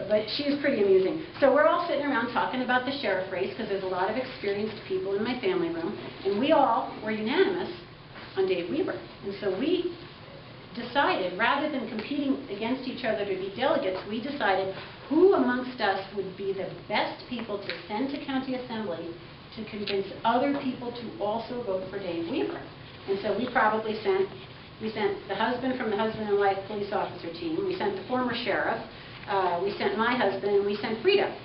but she is pretty amusing. So we're all sitting around talking about the sheriff race because there's a lot of experienced people in my family room, and we all were unanimous on Dave Weaver. And so we decided, rather than competing against each other to be delegates, we decided who amongst us would be the best people to send to county assembly to convince other people to also vote for Dave Weaver. And so we probably sent the husband from the husband and wife police officer team, we sent the former sheriff, we sent my husband, and we sent Frida.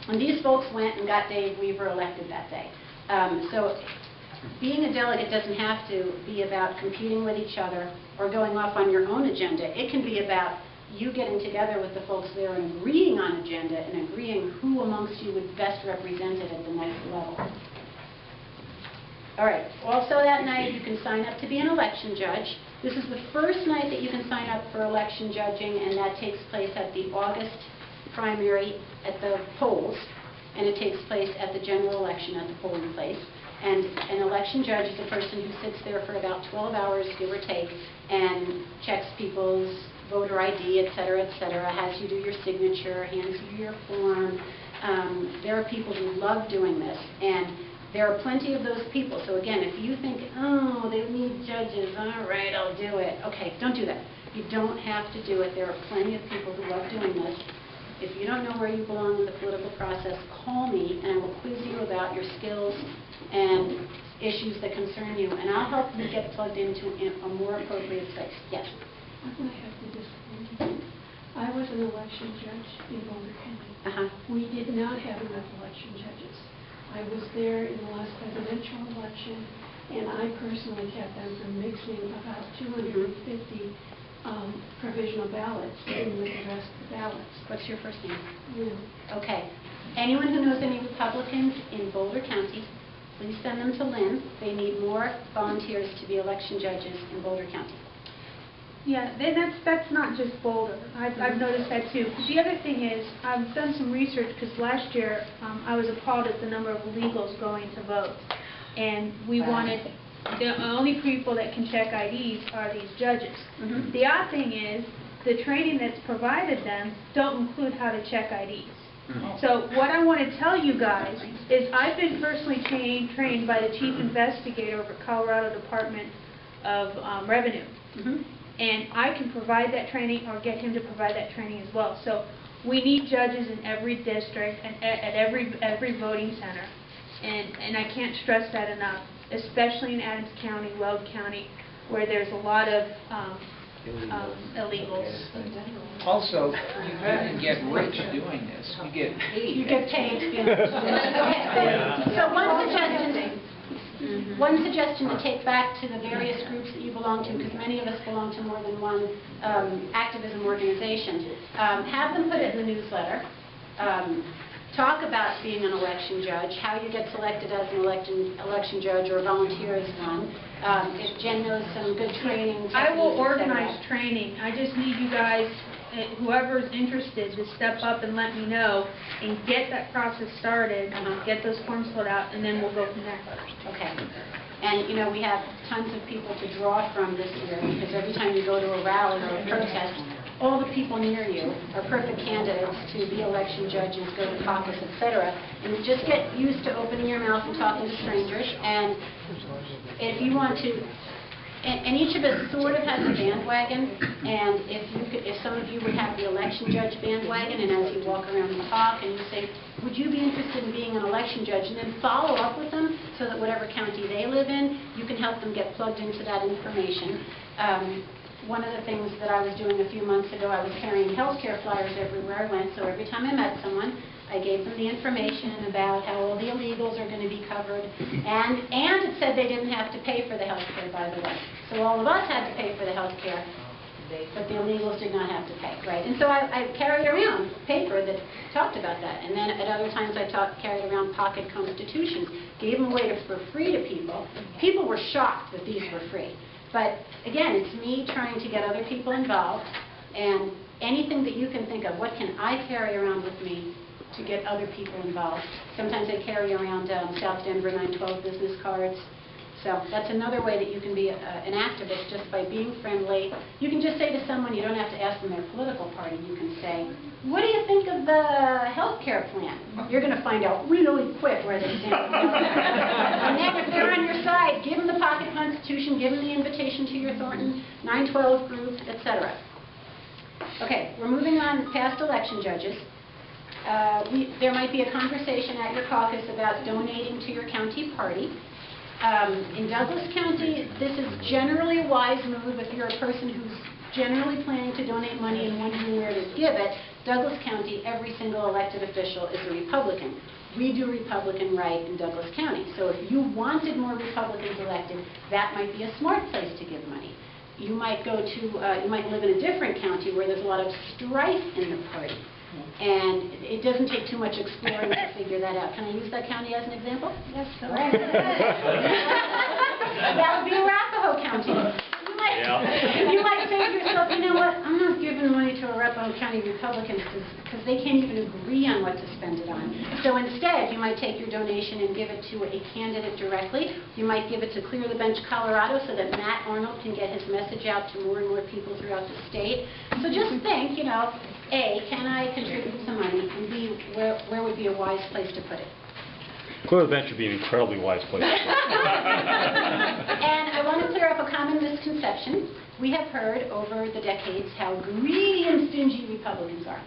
And these folks went and got Dave Weaver elected that day. So being a delegate doesn't have to be about competing with each other or going off on your own agenda. It can be about you getting together with the folks there and agreeing on agenda and agreeing who amongst you would best represent it at the next level. All right. Also that night you can sign up to be an election judge. This is the first night that you can sign up for election judging, and that takes place at the August primary at the polls, and it takes place at the general election at the polling place. And an election judge is a person who sits there for about 12 hours, give or take, and checks people's voter ID, et cetera, has you do your signature, hands you your form. There are people who love doing this, and there are plenty of those people. So again, if you think, oh, they need judges, all right, I'll do it. Okay, don't do that. You don't have to do it. There are plenty of people who love doing this. If you don't know where you belong in the political process, call me, and I will quiz you about your skills and issues that concern you, and I'll help you get plugged into a more appropriate place. Yes? I'm going to have to disappoint you. I was an election judge in Boulder County. We did not have enough election judges. I was there in the last presidential election, and I personally kept them from mixing about 250 provisional ballots in with the rest of the ballots. What's your first name? Lynn. Okay. Anyone who knows any Republicans in Boulder County, please send them to Lynn. They need more volunteers to be election judges in Boulder County. Yeah, that's not just Boulder. I've noticed that too. The other thing is, I've done some research because last year I was appalled at the number of illegals going to vote, and we wanted the only people that can check IDs are these judges. The odd thing is, the training that's provided them don't include how to check IDs. So what I want to tell you guys is I've been personally trained by the chief investigator over at Colorado Department of Revenue. And I can provide that training or get him to provide that training as well. So we need judges in every district and at every voting center. And I can't stress that enough, especially in Adams County, Weld County, where there's a lot of illegals. Also, you can get rich doing this. You get paid. You get paid. So one suggestion to take back to the various groups that you belong to, because many of us belong to more than one activism organization, have them put it in the newsletter. Talk about being an election judge, how you get selected as an election judge or volunteer as one. If Jen knows some good training. I will organize training. I just need you guys, whoever's interested, to step up and let me know and get that process started, get those forms filled out, and then we'll go from there. Okay. And, you know, we have tons of people to draw from this year, because every time you go to a rally or a protest, all the people near you are perfect candidates to be election judges, go to caucus, etc. And just get used to opening your mouth and talking to strangers. And if you want to, and each of us sort of has a bandwagon, and if some of you would have the election judge bandwagon, and as you walk around and talk, and you say, would you be interested in being an election judge, and then follow up with them so that whatever county they live in, you can help them get plugged into that information. One of the things that I was doing a few months ago, I was carrying healthcare flyers everywhere I went, so every time I met someone, I gave them the information about how all the illegals are going to be covered, and it said they didn't have to pay for the health care, by the way. So all of us had to pay for the health care, but the illegals did not have to pay, right? And so I carried around paper that talked about that, and then at other times I carried around pocket constitutions, gave them away for free to people. People were shocked that these were free. But again, it's me trying to get other people involved, and anything that you can think of, what can I carry around with me to get other people involved? Sometimes I carry around South Denver 912 business cards. So that's another way that you can be an activist, just by being friendly. You can just say to someone, you don't have to ask them their political party, you can say, what do you think of the health care plan? You're going to find out really quick where they stand. And then if they're on your side, give them the pocket constitution, give them the invitation to your Thornton 912 group, etc. Okay, we're moving on past election judges. There might be a conversation at your caucus about donating to your county party. In Douglas County, this is generally a wise move if you're a person who's generally planning to donate money and wondering where to give it. Douglas County, every single elected official is a Republican. We do Republican right in Douglas County. So if you wanted more Republicans elected, that might be a smart place to give money. You might you might live in a different county where there's a lot of strife in the party. And it doesn't take too much exploring to figure that out. Can I use that county as an example? Yes, go ahead. That would be Arapahoe County. You might say to yourself, you know what, I'm not giving money to Arapahoe County Republicans because they can't even agree on what to spend it on. So instead, you might take your donation and give it to a candidate directly. You might give it to Clear the Bench, Colorado, so that Matt Arnold can get his message out to more and more people throughout the state. So just think, you know, A, can I contribute some money, and B, where would be a wise place to put it? Clear the Bench would be an incredibly wise place to put it. And I want to clear up a common misconception. We have heard over the decades how greedy and stingy Republicans are.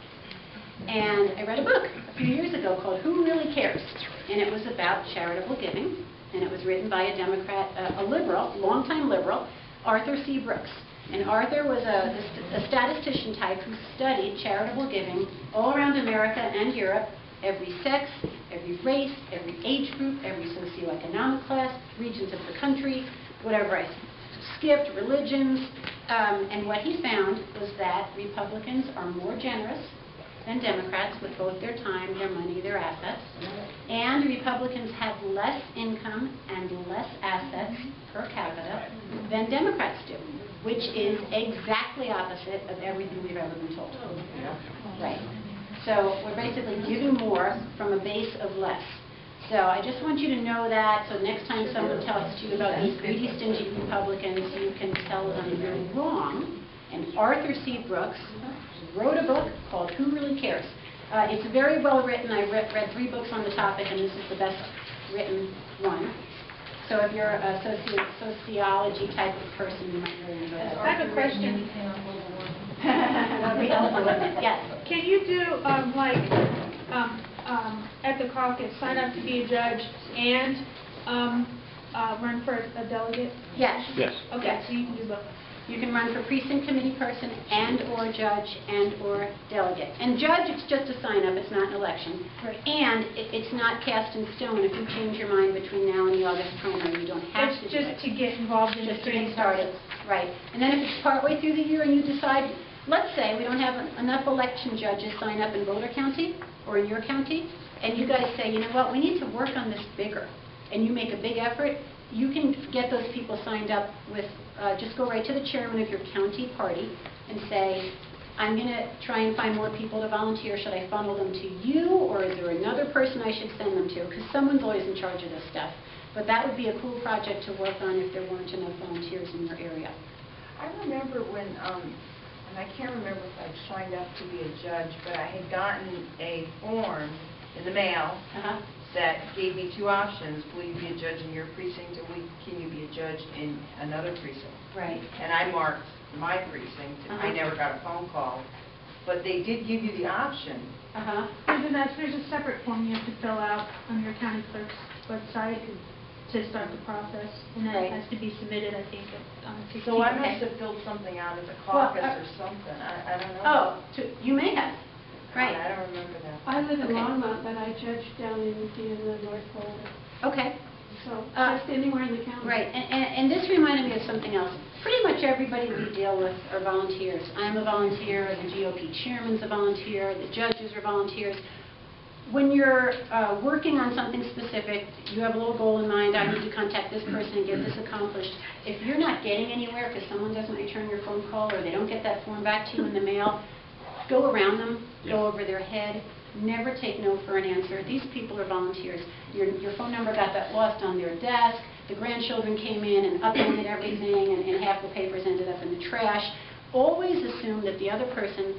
And I read a book a few years ago called Who Really Cares? And it was about charitable giving. And it was written by a Democrat, a liberal, longtime liberal, Arthur C. Brooks. And Arthur was a statistician type who studied charitable giving all around America and Europe, every sex, every race, every age group, every socioeconomic class, regions of the country, whatever I skipped, religions. And what he found was that Republicans are more generous than Democrats with both their time, their money, their assets. And Republicans have less income and less assets per capita than Democrats do, which is exactly opposite of everything we've ever been told. Right. So we're basically giving more from a base of less. So I just want you to know that, so next time someone talks to you about these greedy, stingy Republicans, you can tell them you're wrong. And Arthur C. Brooks wrote a book called Who Really Cares? It's very well written. I read 3 books on the topic, and this is the best written one. So if you're a sociology type of person, you might really enjoy it. I have a question. That would be helpful, wouldn't it? Yes. Can you do, at the caucus, sign up to be a judge and run for a delegate? Yes. Yes. Okay, Yes. so you can do both. You can run for precinct committee person and/or judge and/or delegate. And judge, it's just a sign-up, it's not an election. Right. And it's not cast in stone. If you change your mind between now and the August primary, you don't have to It's do it. just to get involved in the Just to get training started, process. right. And then if it's partway through the year and you decide, let's say we don't have enough election judges sign up in Boulder County or in your county, and you guys say, you know what, we need to work on this bigger, and you make a big effort, you can get those people signed up with, just go right to the chairman of your county party and say, I'm going to try and find more people to volunteer. Should I funnel them to you, or is there another person I should send them to? Because someone's always in charge of this stuff. But that would be a cool project to work on if there weren't enough volunteers in your area. I remember when, and I can't remember if I signed up to be a judge, but I had gotten a form in the mail that gave me 2 options. Will you be a judge in your precinct, or can you be a judge in another precinct? Right. And I marked my precinct. I never got a phone call. But they did give you the option. There's a separate form you have to fill out on your county clerk's website to start the process, and that has to be submitted, I think, to So I must have filled something out at the caucus or something. I don't know. Oh, you may have. Right. I don't remember that. I live in Okay. Longmont, but I judge down in the North Boulder. Okay. So just anywhere in the county. Right, and this reminded me of something else. Pretty much everybody we deal with are volunteers. I'm a volunteer, the GOP chairman's a volunteer, the judges are volunteers. When you're working on something specific, you have a little goal in mind, I need to contact this person and get this accomplished. If you're not getting anywhere because someone doesn't return your phone call or they don't get that form back to you in the mail, go around them, go over their head. Never take no for an answer. These people are volunteers. Your phone number got that lost on their desk. the grandchildren came in and upended everything, and half the papers ended up in the trash. Always assume that the other person